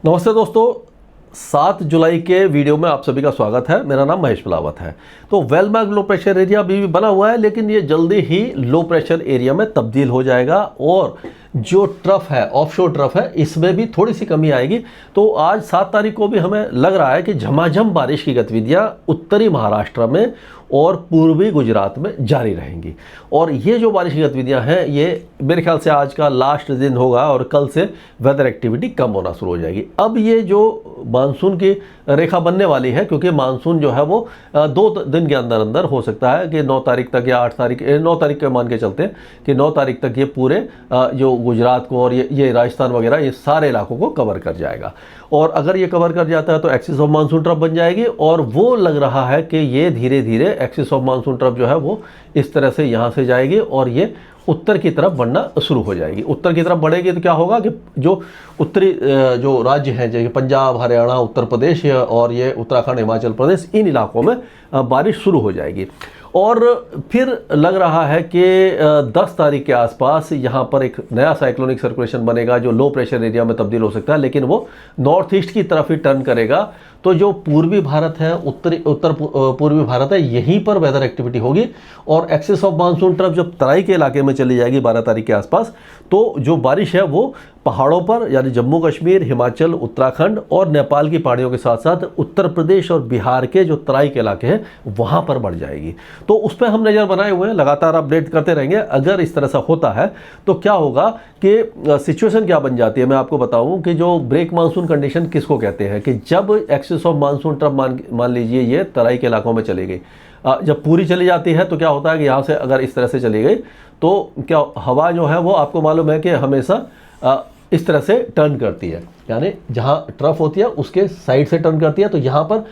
नमस्ते दोस्तों, 7 जुलाई के वीडियो में आप सभी का स्वागत है। मेरा नाम महेश बिलावत है। तो वेलमार्क लो प्रेशर एरिया अभी भी बना हुआ है, लेकिन ये जल्दी ही लो प्रेशर एरिया में तब्दील हो जाएगा और जो ट्रफ है, ऑफशोर ट्रफ है, इसमें भी थोड़ी सी कमी आएगी। तो आज 7 तारीख को भी हमें लग रहा है कि झमाझम बारिश की गतिविधियां उत्तरी महाराष्ट्र में और पूर्वी गुजरात में जारी रहेंगी। और ये जो बारिश की गतिविधियां हैं, ये मेरे ख्याल से आज का लास्ट दिन होगा और कल से वेदर एक्टिविटी कम होना शुरू हो जाएगी। अब ये जो मानसून की रेखा बनने वाली है, क्योंकि मानसून जो है वो 2 दिन के अंदर अंदर हो सकता है कि 9 तारीख तक या 8 तारीख 9 तारीख के मान के चलते हैं कि 9 तारीख तक ये पूरे जो गुजरात को और ये राजस्थान वगैरह ये सारे इलाकों को कवर कर जाएगा। और अगर ये कवर कर जाता है तो एक्सिस ऑफ मानसून ट्रफ बन जाएगी और वो लग रहा है कि ये धीरे धीरे एक्सिस ऑफ मानसून ट्रफ जो है वो इस तरह से यहाँ से जाएगी और ये उत्तर की तरफ बढ़ना शुरू हो जाएगी। उत्तर की तरफ बढ़ेगी तो क्या होगा कि जो उत्तरी जो राज्य हैं, जैसे पंजाब, हरियाणा, उत्तर प्रदेश और ये उत्तराखंड, हिमाचल प्रदेश, इन इलाकों में बारिश शुरू हो जाएगी। और फिर लग रहा है कि 10 तारीख के आसपास यहाँ पर एक नया साइक्लोनिक सर्कुलेशन बनेगा जो लो प्रेशर एरिया में तब्दील हो सकता है, लेकिन वो नॉर्थ ईस्ट की तरफ ही टर्न करेगा। तो जो पूर्वी भारत है, उत्तर पूर्वी भारत है, यहीं पर वेदर एक्टिविटी होगी और एक्सिस ऑफ मानसून ट्रफ जब तराई के इलाके में चली जाएगी 12 तारीख के आसपास, तो जो बारिश है वो पहाड़ों पर यानी जम्मू कश्मीर, हिमाचल, उत्तराखंड और नेपाल की पहाड़ियों के साथ साथ उत्तर प्रदेश और बिहार के जो तराई के इलाके हैं वहाँ पर बढ़ जाएगी। तो उस पर हम नज़र बनाए हुए हैं, लगातार अपडेट करते रहेंगे। अगर इस तरह से होता है तो क्या होगा कि सिचुएशन क्या बन जाती है, मैं आपको बताऊं कि जो ब्रेक मानसून कंडीशन किसको कहते हैं, कि जब एक्सिस ऑफ मानसून ट्रफ मान लीजिए ये तराई के इलाकों में चली गई, जब पूरी चली जाती है तो क्या होता है कि यहाँ से अगर इस तरह से चली गई तो क्या हवा जो है वो आपको मालूम है कि हमेशा इस तरह से टर्न करती है, यानी जहाँ ट्रफ होती है उसके साइड से टर्न करती है। तो यहाँ पर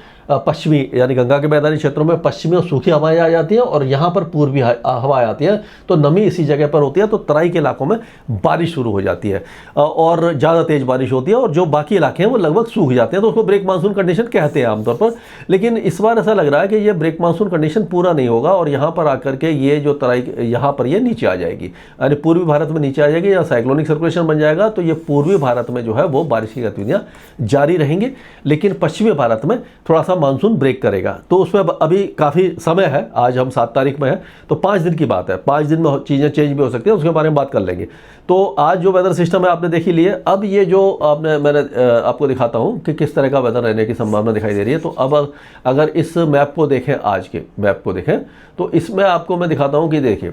पश्चिमी यानी गंगा के मैदानी क्षेत्रों में पश्चिमी और सूखी हवाएं आ जाती हैं और यहाँ पर पूर्वी हवाएं आती हैं, तो नमी इसी जगह पर होती है, तो तराई के इलाकों में बारिश शुरू हो जाती है और ज़्यादा तेज़ बारिश होती है और जो बाकी इलाके हैं वो लगभग सूख जाते हैं। तो उसको ब्रेक मानसून कंडीशन कहते हैं आमतौर पर। लेकिन इस बार ऐसा लग रहा है कि ये ब्रेक मानसून कंडीशन पूरा नहीं होगा और यहाँ पर आकर के ये जो तराई यहाँ पर ये नीचे आ जाएगी, यानी पूर्वी भारत में नीचे आ जाएगी या साइक्लोनिक सर्कुलेशन बन जाएगा। तो ये पूर्वी भारत में जो है वो बारिश की गतिविधियाँ जारी रहेंगी, लेकिन पश्चिमी भारत में थोड़ा सा मानसून ब्रेक करेगा। तो उसमें अभी काफ़ी समय है, आज हम 7 तारीख में है, तो 5 दिन की बात है। 5 दिन में चीज़ें चेंज भी हो सकती हैं, उसके बारे में बात कर लेंगे। तो आज जो वेदर सिस्टम है आपने देख ही लिए। अब ये जो मैंने आपको दिखाता हूँ कि किस तरह का वेदर रहने की संभावना दिखाई दे रही है। तो अब अगर इस मैप को देखें, आज के मैप को देखें, तो इसमें आपको मैं दिखाता हूँ कि देखिए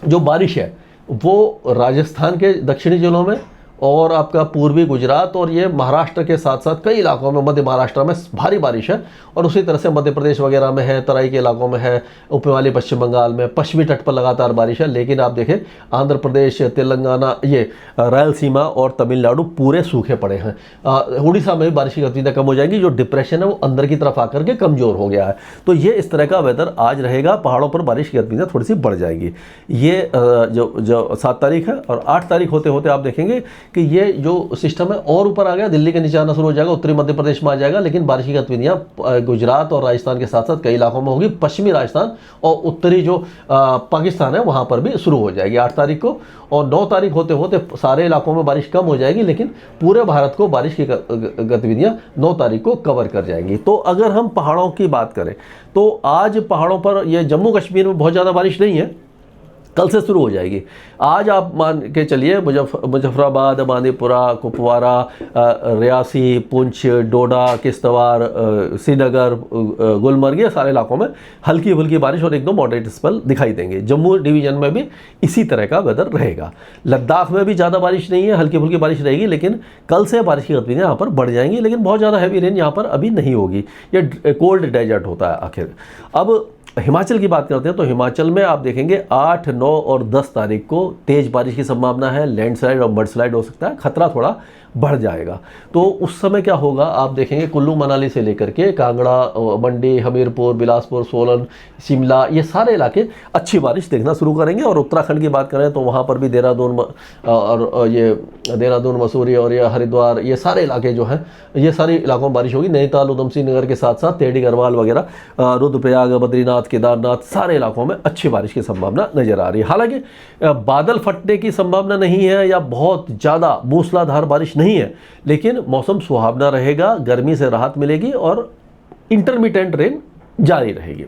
जो बारिश है वो राजस्थान के दक्षिणी जिलों में और आपका पूर्वी गुजरात और ये महाराष्ट्र के साथ साथ कई इलाकों में, मध्य महाराष्ट्र में भारी बारिश है और उसी तरह से मध्य प्रदेश वगैरह में है, तराई के इलाकों में है, उपहिमालय पश्चिम बंगाल में, पश्चिमी तट पर लगातार बारिश है। लेकिन आप देखें आंध्र प्रदेश, तेलंगाना, ये रायलसीमा और तमिलनाडु पूरे सूखे पड़े हैं। उड़ीसा में भी बारिश की गतिविधियाँ कम हो जाएगी, जो डिप्रेशन है वो अंदर की तरफ आकर के कमज़ोर हो गया है। तो ये इस तरह का वेदर आज रहेगा, पहाड़ों पर बारिश की गतिविधियाँ थोड़ी सी बढ़ जाएगी। ये जो 7 तारीख है और 8 तारीख होते होते आप देखेंगे कि ये जो सिस्टम है और ऊपर आ गया, दिल्ली के नीचे आना शुरू हो जाएगा, उत्तरी मध्य प्रदेश में आ जाएगा। लेकिन बारिश की गतिविधियाँ गुजरात और राजस्थान के साथ साथ कई इलाकों में होगी, पश्चिमी राजस्थान और उत्तरी जो पाकिस्तान है वहाँ पर भी शुरू हो जाएगी 8 तारीख को। और 9 तारीख होते होते सारे इलाकों में बारिश कम हो जाएगी, लेकिन पूरे भारत को बारिश की गतिविधियाँ 9 तारीख को कवर कर जाएंगी। तो अगर हम पहाड़ों की बात करें तो आज पहाड़ों पर ये जम्मू कश्मीर में बहुत ज़्यादा बारिश नहीं है, कल से शुरू हो जाएगी। आज आप मान के चलिए मुजफ्फराबाद, बांदीपुरा, कुपवारा, रियासी, पुंछ, डोडा, किश्तवाड़, श्रीनगर, गुलमर्ग, ये सारे इलाकों में हल्की फुल्की बारिश और 1-2 मॉडरेट स्पेल दिखाई देंगे। जम्मू डिवीज़न में भी इसी तरह का वेदर रहेगा। लद्दाख में भी ज़्यादा बारिश नहीं है, हल्की फुल्की बारिश रहेगी, लेकिन कल से बारिश की गतिविधियाँ यहाँ पर बढ़ जाएंगी, लेकिन बहुत ज़्यादा हैवी रेन यहाँ पर अभी नहीं होगी। ये कोल्ड डेजर्ट होता है आखिर। अब हिमाचल की बात करते हैं तो हिमाचल में आप देखेंगे 8, 9 और 10 तारीख को तेज़ बारिश की संभावना है, लैंडस्लाइड और मडस्लाइड हो सकता है, खतरा थोड़ा बढ़ जाएगा। तो उस समय क्या होगा आप देखेंगे, कुल्लू मनाली से लेकर के कांगड़ा, मंडी, हमीरपुर, बिलासपुर, सोलन, शिमला, ये सारे इलाके अच्छी बारिश देखना शुरू करेंगे। और उत्तराखंड की बात करें तो वहाँ पर भी देहरादून और ये देहरादून, मसूरी और ये हरिद्वार, ये सारे इलाके जो हैं ये सारे इलाकों में बारिश होगी। नैनीताल, उधम सिंह नगर के साथ साथ टेहरी, गढ़वाल वगैरह, रुद्रप्रयाग, बद्रीनाथ, केदारनाथ, सारे इलाकों में अच्छी बारिश की संभावना नजर आ रही है। हालांकि बादल फटने की संभावना नहीं है या बहुत ज़्यादा मूसलाधार बारिश नहीं है, लेकिन मौसम सुहावना रहेगा, गर्मी से राहत मिलेगी और इंटरमिटेंट रेन जारी रहेगी।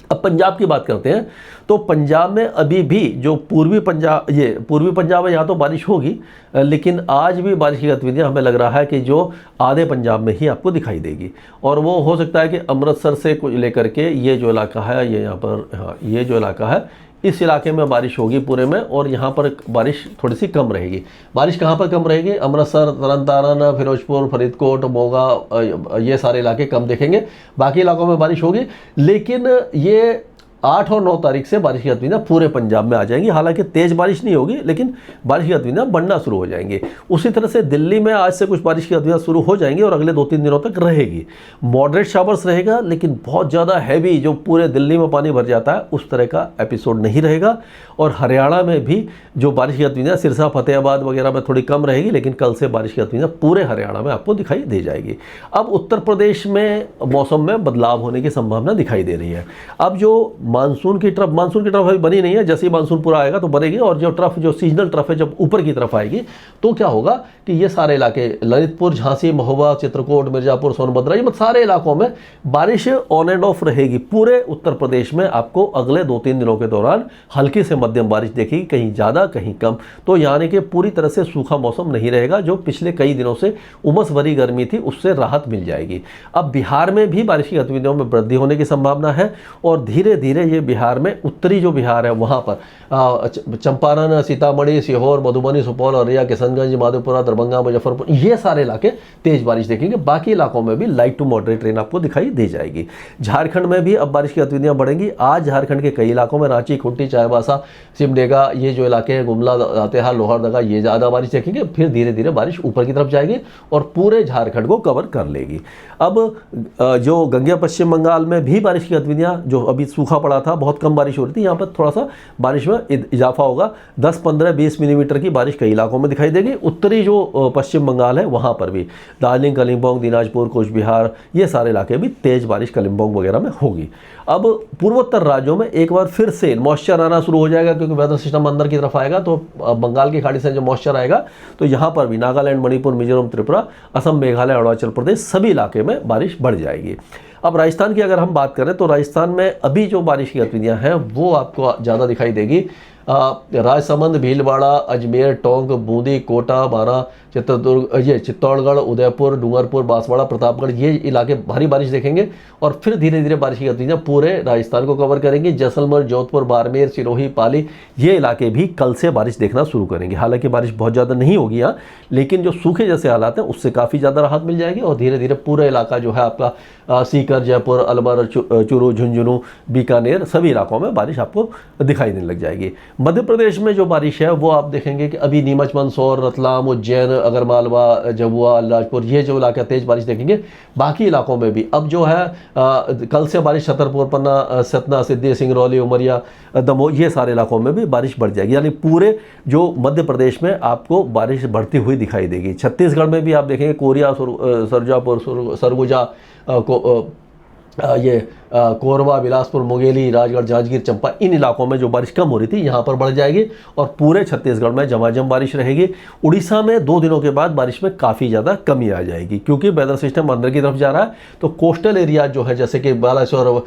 अब पंजाब की बात करते हैं, तो पंजाब में अभी भी जो पूर्वी पंजाब है, यहाँ तो बारिश होगी, लेकिन आज भी बारिश की गतिविधियाँ हमें लग रहा है कि जो आधे पंजाब में ही आपको दिखाई देगी। और वो हो सकता है कि अमृतसर से कुछ लेकर के ये जो इलाका है, ये यहाँ पर, हाँ ये जो इलाका है, इस इलाके में बारिश होगी पूरे में, और यहाँ पर बारिश थोड़ी सी कम रहेगी। बारिश कहाँ पर कम रहेगी? अमृतसर, तरन तारण, फिरोजपुर, फरीदकोट, मोगा, ये सारे इलाके कम देखेंगे। बाकी इलाकों में बारिश होगी, लेकिन ये 8 और 9 तारीख से बारिश की गतिविधियाँ पूरे पंजाब में आ जाएंगी। हालांकि तेज़ बारिश नहीं होगी, लेकिन बारिश की गतिविधियाँ बढ़ना शुरू हो जाएंगी। उसी तरह से दिल्ली में आज से कुछ बारिश की गतिविधियाँ शुरू हो जाएंगी और अगले 2-3 दिनों तक रहेगी। मॉडरेट शावर्स रहेगा, लेकिन बहुत ज़्यादा हैवी जो पूरे दिल्ली में पानी भर जाता है उस तरह का एपिसोड नहीं रहेगा। और हरियाणा में भी जो बारिश की गतिविधियाँ सिरसा, फतेहाबाद वगैरह में थोड़ी कम रहेगी, लेकिन कल से बारिश की गतिविधियाँ पूरे हरियाणा में आपको दिखाई दे जाएगी। अब उत्तर प्रदेश में मौसम में बदलाव होने की संभावना दिखाई दे रही है। अब जो मानसून की तरफ अभी बनी नहीं है, जैसे ही मानसून पूरा आएगा तो बनेगी। और जो सीजनल ट्रफ है जब ऊपर की तरफ आएगी तो क्या होगा कि ये सारे इलाके, ललितपुर, झांसी, महोबा, चित्रकूट, मिर्जापुर, सोनभद्र, ये सारे इलाकों में बारिश ऑन एंड ऑफ रहेगी। पूरे उत्तर प्रदेश में आपको अगले 2-3 दिनों के दौरान हल्की से मध्यम बारिश देखेगी, कहीं ज़्यादा कहीं कम। तो यानी कि पूरी तरह से सूखा मौसम नहीं रहेगा। जो पिछले कई दिनों से उमस भरी गर्मी थी उससे राहत मिल जाएगी। अब बिहार में भी बारिश की गतिविधियों में वृद्धि होने की संभावना है, और धीरे धीरे ये बिहार में, उत्तरी जो बिहार है वहाँ पर चंपारण, सीतामढ़ी, सीहोर, मधुबनी, सुपौल, अररिया, किशनगंज, माधेपुरा, दरभंगा, मुजफ्फरपुर, ये सारे इलाके तेज बारिश देखेंगे। बाकी इलाकों में भी लाइट टू मॉडरेट रेन आपको दिखाई दे जाएगी। झारखंड में भी अब बारिश की गतिविधियां बढ़ेंगी। आज झारखंड के कई इलाकों में, रांची, खूंटी, चाईबासा, सिमडेगा, ये जो इलाके हैं, गुमला, लातेहार, लोहरदगा, ये ज़्यादा बारिश देखेंगे। फिर धीरे धीरे बारिश ऊपर की तरफ जाएगी और पूरे झारखंड को कवर कर लेगी। अब जो गंगा पश्चिम बंगाल में भी बारिश की गतिविधियां, जो अभी सूखा पड़ा था, बहुत कम बारिश हो रही थी, यहाँ पर थोड़ा सा बारिश में इजाफा होगा। 10, 15, 20 मिलीमीटर की बारिश कई इलाकों में दिखाई देगी। उत्तरी जो पश्चिम बंगाल है वहाँ पर भी दार्जिलिंग, कलिम्पोंग, दिनाजपुर, कूच बिहार, ये सारे इलाके भी तेज बारिश कलिम्पोंग वगैरह में होगी। अब पूर्वोत्तर राज्यों में एक बार फिर से मॉइस्चर आना शुरू हो जाएगा, क्योंकि वेदर सिस्टम अंदर की तरफ आएगा। तो बंगाल की खाड़ी से जो मॉइस्चर आएगा तो यहाँ पर भी नागालैंड, मणिपुर, मिजोरम, त्रिपुरा, असम, मेघालय, अरुणाचल प्रदेश, सभी इलाके में बारिश बढ़ जाएगी। अब राजस्थान की अगर हम बात करें तो राजस्थान में अभी जो बारिश की गतिविधियाँ हैं वो आपको ज़्यादा दिखाई देगी। राजसमंद, भीलवाड़ा, अजमेर, टोंक, बूंदी, कोटा, बारा, चित्तौड़गढ़, उदयपुर, डूंगरपुर, बांसवाड़ा, प्रतापगढ़, ये इलाके भारी बारिश देखेंगे। और फिर धीरे धीरे बारिश की गतिविधियाँ पूरे राजस्थान को कवर करेंगी। जैसलमेर, जोधपुर, बाड़मेर, सिरोही, पाली, ये इलाके भी कल से बारिश देखना शुरू करेंगे। हालांकि बारिश बहुत ज़्यादा नहीं होगी यहाँ, लेकिन जो सूखे जैसे हालात हैं उससे काफ़ी ज़्यादा राहत मिल जाएगी। और धीरे धीरे पूरा इलाका जो है आपका सीकर, जयपुर, अलवर, चूरू, झुंझुनू, बीकानेर, सभी इलाकों में बारिश आपको दिखाई देने लग जाएगी। मध्य प्रदेश में जो बारिश है वो आप देखेंगे कि अभी नीमच, मंदसौर, रतलाम, उज्जैन, अगरमालवा, झाबुआ, अलीराजपुर, ये जो इलाके तेज बारिश देखेंगे। बाकी इलाकों में भी अब जो है कल से बारिश छतरपुर, पन्ना, सतना, सिद्धि, सिंगरौली, उमरिया, दमोह, ये सारे इलाकों में भी बारिश बढ़ जाएगी। यानी पूरे जो मध्य प्रदेश में आपको बारिश बढ़ती हुई दिखाई देगी। छत्तीसगढ़ में भी आप देखेंगे कोरिया, सरजापुर, सरगुजा, कोरबा, बिलासपुर, मुंगेली, राजगढ़, जांजगीर, चंपा, इन इलाकों में जो बारिश कम हो रही थी यहाँ पर बढ़ जाएगी। और पूरे छत्तीसगढ़ में झमाझम बारिश रहेगी। उड़ीसा में 2 दिनों के बाद बारिश में काफ़ी ज़्यादा कमी आ जाएगी, क्योंकि वेदर सिस्टम अंदर की तरफ जा रहा है। तो कोस्टल एरिया जो है, जैसे कि बालासोर,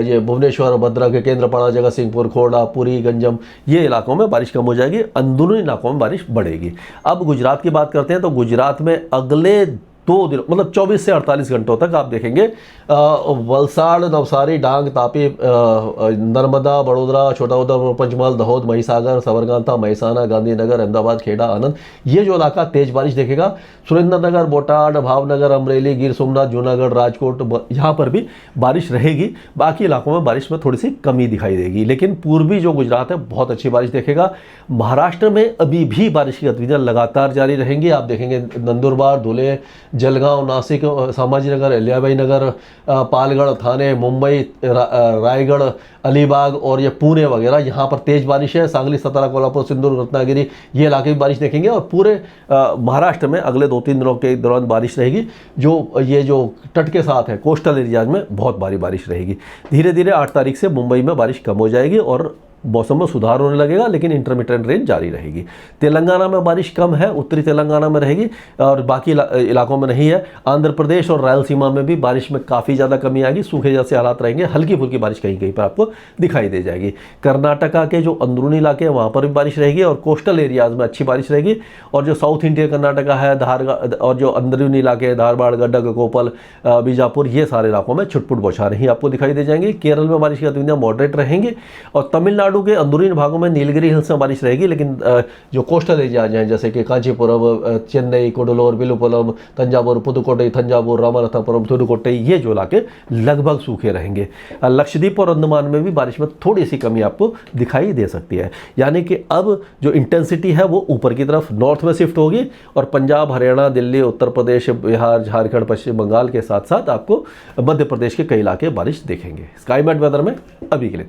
ये भुवनेश्वर, भद्रक, केंद्रपाड़ा, जगतसिंहपुर, खोड़ा, पुरी, गंजम, ये इलाकों में बारिश कम हो जाएगी। अंदरूनी इलाकों में बारिश बढ़ेगी। अब गुजरात की बात करते हैं तो गुजरात में अगले 2 दिन, मतलब 24 से 48 घंटों तक आप देखेंगे वलसाड़, नवसारी, डांग, तापी, नर्मदा, बड़ोदरा, छोटाउदेपुर, पंचमहल, दाहोद, महिसागर, साबरकांठा, महसाना, गांधीनगर, अहमदाबाद, खेड़ा, आनंद, ये जो इलाका तेज बारिश देखेगा। सुरेंद्रनगर, बोटाड, भावनगर, अमरेली, गिर सोमनाथ, जूनागढ़, राजकोट, यहाँ पर भी बारिश रहेगी। बाकी इलाकों में बारिश में थोड़ी सी कमी दिखाई देगी, लेकिन पूर्वी जो गुजरात है बहुत अच्छी बारिश देखेगा। महाराष्ट्र में अभी भी बारिश की गतिविधियाँ लगातार जारी रहेंगी। आप देखेंगे नंदुरबार, धुले, जलगांव, नासिक, संभाजीनगर, अहिल्याबाई नगर, पालगढ़, थाने, मुंबई, रायगढ़, अलीबाग और ये पुणे वगैरह, यहाँ पर तेज बारिश है। सांगली, सतारा, कोल्हापुर, सिंधुदुर्ग, रत्नागिरी, ये इलाके भी बारिश देखेंगे। और पूरे महाराष्ट्र में अगले 2-3 दिनों के दौरान बारिश रहेगी। ये जो तट के साथ है कोस्टल एरियाज में बहुत भारी बारिश रहेगी। धीरे धीरे 8 तारीख से मुंबई में बारिश कम हो जाएगी और मौसम में सुधार होने लगेगा, लेकिन इंटरमिटेंट रेंज जारी रहेगी। तेलंगाना में बारिश कम है, उत्तरी तेलंगाना में रहेगी और बाकी इलाकों में नहीं है। आंध्र प्रदेश और रायलसीमा में भी बारिश में काफ़ी ज़्यादा कमी आएगी, सूखे जैसे हालात रहेंगे, हल्की फुल्की बारिश कहीं कहीं पर आपको दिखाई दे जाएगी। कर्नाटका के जो अंदरूनी इलाके हैं वहाँ पर भी बारिश रहेगी और कोस्टल एरियाज़ में अच्छी बारिश रहेगी। और जो साउथ इंडिया कर्नाटका है, और जो अंदरूनी इलाके हैं, धारवाड़, गड्डक, कोपल, बीजापुर, ये सारे इलाकों में छुटपुट बौछारें ही आपको दिखाई दे जाएंगी। केरल में बारिश की गतिविधियाँ मॉडरेट रहेंगी और तमिलनाडु के अंदरूनी भागों में नीलगिरी हिल्स में बारिश रहेगी, लेकिन जो कोस्टल एरियाज हैं जैसे कि कांचीपुरम, चेन्नई, कोडलोर, विलुपुरम, तंजावुर, पुदुकोट्टई, तंजावुर, रामनाथपुरम, थुडुकोट्टई, ये जो इलाके लगभग सूखे रहेंगे। लक्षद्वीप और अंडमान में भी बारिश में थोड़ी सी कमी आपको दिखाई दे सकती है। यानी कि अब जो इंटेंसिटी है वो ऊपर की तरफ नॉर्थ में शिफ्ट होगी और पंजाब, हरियाणा, दिल्ली, उत्तर प्रदेश, बिहार, झारखंड, पश्चिम बंगाल के साथ साथ आपको मध्य प्रदेश के कई इलाके बारिश देखेंगे। स्काईमेट वेदर में अभी के लिए